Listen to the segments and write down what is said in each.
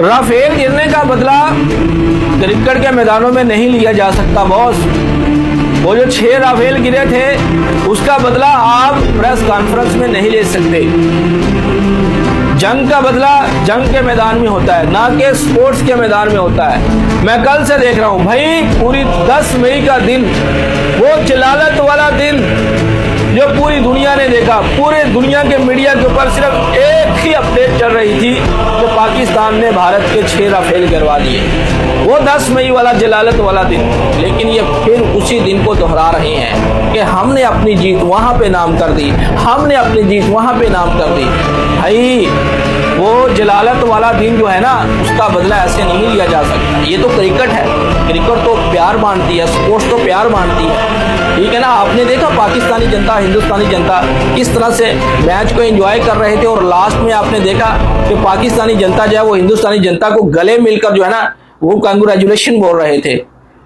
Rafale गिरने का बदला क्रिकेट के मैदानों में नहीं लिया जा सकता बॉस। वो जो 6 राफेल गिरे थे उसका बदला आप प्रेस कॉन्फ्रेंस में नहीं ले सकते। जंग का बदला जंग के मैदान में होता है, ना कि स्पोर्ट्स के मैदान में होता है। मैं कल से देख रहा हूं भाई, पूरी 10 मई का दिन, वो जलालत वाला दिन जो पूरी दुनिया ने देखा, पूरे दुनिया के मीडिया के ऊपर सिर्फ एक ही अपडेट चल रही थी कि पाकिस्तान ने भारत के 6 राफेल गिरवा दिए। वो 10 मई वाला जलालत वाला दिन, लेकिन ये फिर उसी दिन को दोहरा रहे हैं कि हमने अपनी जीत वहां पे नाम कर दी, हमने अपनी जीत वहां पे नाम कर दी। भाई वो जलालत वाला दिन जो है ना, उसका बदला ऐसे नहीं लिया जा सकता। ये तो क्रिकेट है, क्रिकेट तो प्यार मानती है, स्पोर्ट्स तो प्यार मानती है, ठीक है ना। आपने देखा पाकिस्तानी जनता, हिंदुस्तानी जनता किस तरह से मैच को एंजॉय कर रहे थे, और लास्ट में आपने देखा कि पाकिस्तानी जनता जो है वो हिंदुस्तानी जनता को गले मिलकर जो है ना वो कांग्रेचुलेशन बोल रहे थे।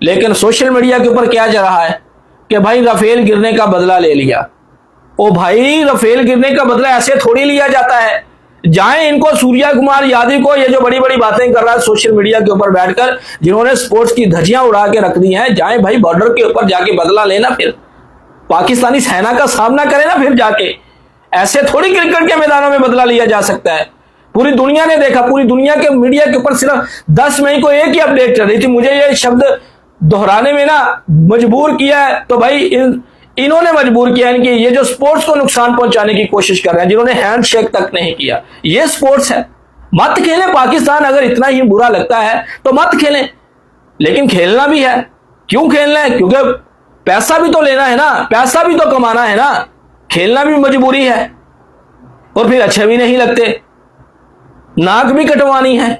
लेकिन सोशल मीडिया के ऊपर क्या चल रहा है कि भाई राफेल गिरने का बदला ले लिया। ओ भाई, राफेल गिरने का बदला ऐसे थोड़ी लिया जाता है। जाएं इनको, सूर्या कुमार यादव को, ये जो बड़ी बड़ी बातें कर रहा है सोशल मीडिया के ऊपर बैठकर, जिन्होंने स्पोर्ट्स की धज्जियां उड़ा के रख दी हैं, जाएं भाई बॉर्डर के ऊपर जाके बदला लेना, फिर पाकिस्तानी सेना का सामना करें ना फिर जाके। ऐसे थोड़ी क्रिकेट के मैदानों में बदला लिया जा सकता है। पूरी दुनिया ने देखा, पूरी दुनिया के मीडिया के ऊपर सिर्फ 10 मई को एक ही अपडेट चल रही थी। मुझे ये शब्द दोहराने में ना मजबूर किया है तो भाई इन्होंने मजबूर किया, इनकी ये जो स्पोर्ट्स को नुकसान पहुंचाने की कोशिश कर रहे हैं, जिन्होंने हैंडशेक तक नहीं किया। ये स्पोर्ट्स है, मत खेलें पाकिस्तान। अगर इतना ही बुरा लगता है तो मत खेलें, लेकिन खेलना भी है। क्यों खेलना है? क्योंकि पैसा भी तो लेना है ना, पैसा भी तो कमाना है ना। खेलना भी मजबूरी है, और फिर अच्छे भी नहीं लगते, नाक भी कटवानी है।